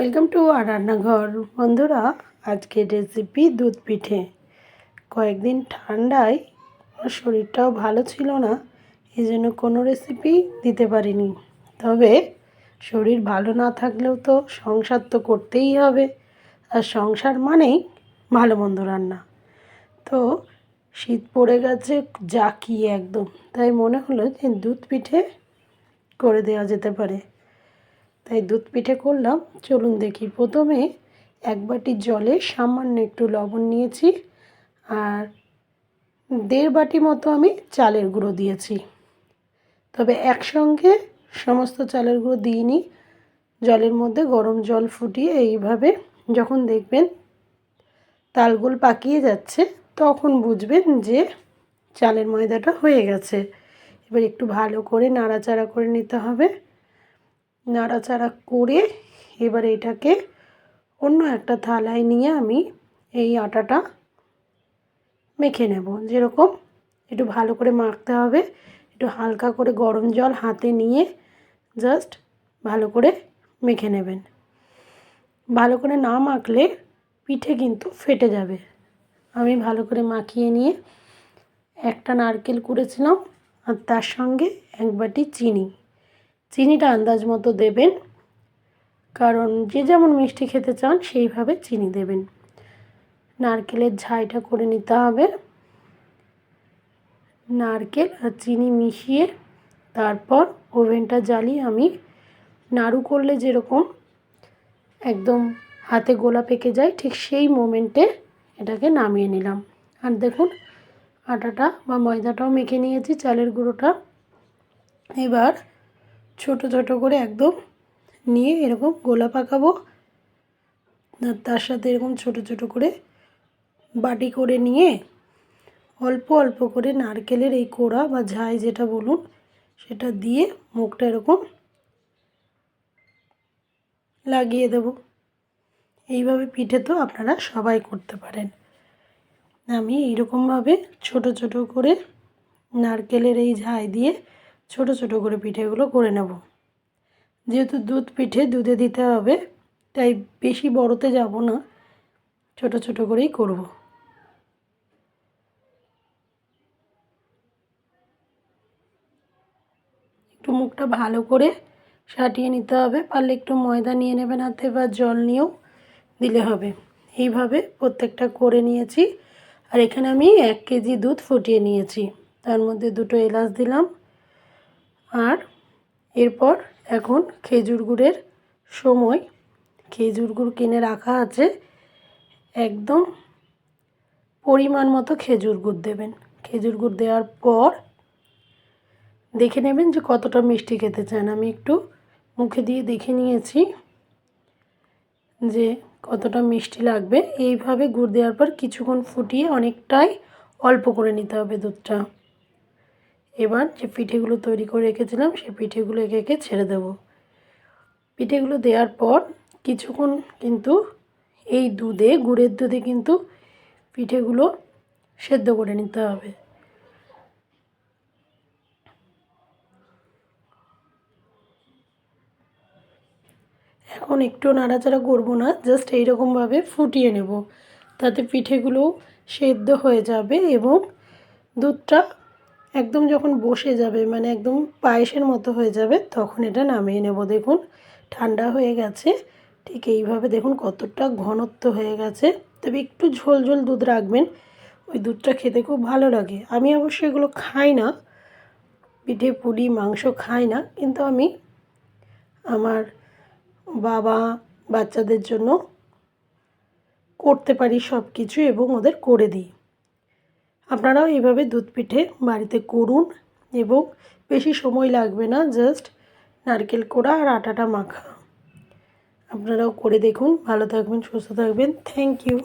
Welcome to আর রান্নাঘর। বন্ধুরা, আজকের রেসিপি দুধ পিঠে। কয়েকদিন ঠান্ডায় আমার শরীরটাও ভালো ছিল না, এই জন্য কোনো রেসিপি দিতে পারিনি। তবে শরীর ভালো না থাকলেও তো সংসার তো করতেই হবে, আর সংসার মানেই ভালো মন্দ রান্না। তো শীত পড়ে গেছে জাঁকিয়ে একদম, তাই মনে হলো যে দুধ পিঠে করে দেওয়া যেতে পারে। তাই দুধ পিঠে করলাম। চলুন দেখি। প্রথমে এক বাটি জলে সামান্য একটু লবণ নিয়েছি, আর 1.5 বাটি মতো আমি চালের গুঁড়ো দিয়েছি। তবে একসঙ্গে সমস্ত চালের গুঁড়ো দিইনি। জলের মধ্যে গরম জল ফুটিয়ে এইভাবে যখন দেখবেন তালগোল পাকিয়ে যাচ্ছে, তখন বুঝবেন যে চালের ময়দাটা হয়ে গেছে। এবার একটু ভালো করে নাড়াচাড়া করে নিতে হবে। নাড়াচাড়া করে এবার এটাকে অন্য একটা থালায় নিয়ে আমি এই আটাটা মেখে নেব। যেরকম একটু ভালো করে মাখতে হবে, একটু হালকা করে গরম জল হাতে নিয়ে জাস্ট ভালো করে মেখে নেবেন। ভালো করে না মাখলে পিঠে কিন্তু ফেটে যাবে। আমি ভালো করে মাখিয়ে নিয়ে একটা নারকেল কুড়েছিলাম, আর তার সঙ্গে 1 বাটি চিনি। চিনিটা আন্দাজ মতো দেবেন, কারণ যে যেমন মিষ্টি খেতে চান সেইভাবে চিনি দেবেন। নারকেলের ঝাইটা করে নিতে হবে। নারকেল আর চিনি মিশিয়ে তারপর ওভেনটা জ্বালিয়ে আমি নাড়ু করলে যেরকম একদম হাতে গোলা পেকে যায়, ঠিক সেই মোমেন্টে এটাকে নামিয়ে নিলাম। আর দেখুন, আটাটা বা ময়দাটাও মেখে নিয়েছি, চালের গুঁড়োটা। এবার ছোট ছোট করে একদম নিয়ে এরকম গোলা পাকাবো, আর তার সাথে এরকম ছোট ছোট করে বাটি করে নিয়ে অল্প অল্প করে নারকেলের এই কোড়া বা ঝাই যেটা বলুন, সেটা দিয়ে মুখটা এরকম লাগিয়ে দেব। এইভাবে পিঠে তো আপনারা সবাই করতে পারেন। আমি এইরকমভাবে ছোট ছোট করে নারকেলের এই ঝাই দিয়ে ছোট ছোট করে পিঠেগুলো করে নেব। যেহেতু দুধ পিঠে দুধে দিতে হবে, তাই বেশি বড়তে যাব না, ছোট ছোট করেই করব। একটু মুখটা ভালো করে সাটিয়ে নিতে হবে। পারলে একটু ময়দা নিয়ে নেবেন হাতে, বা জল নিয়েও দিলে হবে। এইভাবে প্রত্যেকটা করে নিয়েছি। আর এখানে আমি 1 কেজি দুধ ফুটিয়ে নিয়েছি, তার মধ্যে 2টো এলাচ দিলাম। আর এরপর এখন খেজুর গুড়ের সময়, খেজুর গুড় কিনে রাখা আছে, একদম পরিমাণ মতো খেজুর গুড় দেবেন। খেজুর গুড় দেওয়ার পর দেখে নেবেন যে কতটা মিষ্টি খেতে চান। আমি একটু মুখে দিয়ে দেখে নিয়েছি যে কতটা মিষ্টি লাগবে। এইভাবে গুড় দেওয়ার পর কিছুক্ষণ ফুটিয়ে অনেকটাই অল্প করে নিতে হবে দুধটা। এবার যে পিঠেগুলো তৈরি করে রেখেছিলাম, সেই পিঠেগুলো একে একে ছেড়ে দেব। পিঠেগুলো দেওয়ার পর কিছুক্ষণ কিন্তু এই দুধে, গুড়ের দুধে কিন্তু পিঠেগুলো সেদ্ধ করে নিতে হবে। এখন একটু নাড়াচাড়া করব না, জাস্ট এইরকমভাবে ফুটিয়ে নেব, তাতে পিঠেগুলো সেদ্ধ হয়ে যাবে এবং দুধটা একদম যখন বসে যাবে, মানে একদম পায়েসের মতো হয়ে যাবে, তখন এটা নামিয়ে নেব। দেখুন ঠান্ডা হয়ে গেছে। ঠিক এইভাবে দেখুন কতটা ঘনত্ব হয়ে গেছে। তবে একটু ঝোল ঝোল দুধ রাখবেন, ওই দুধটা খেতে খুব ভালো লাগে। আমি অবশ্য এগুলো খাই না, পিঠে পুলি মাংস খাই না, কিন্তু আমি আমার বাবা বাচ্চাদের জন্য করতে পারি সব কিছু এবং ওদের করে দিই। আপনারাও এইভাবে দুধ পিঠে বাড়িতে করুন, এবং বেশি সময় লাগবে না, জাস্ট নারকেল কোড়া আর আটাটা মাখা। আপনারাও করে দেখুন। ভালো থাকবেন, সুস্থ থাকবেন। Thank you.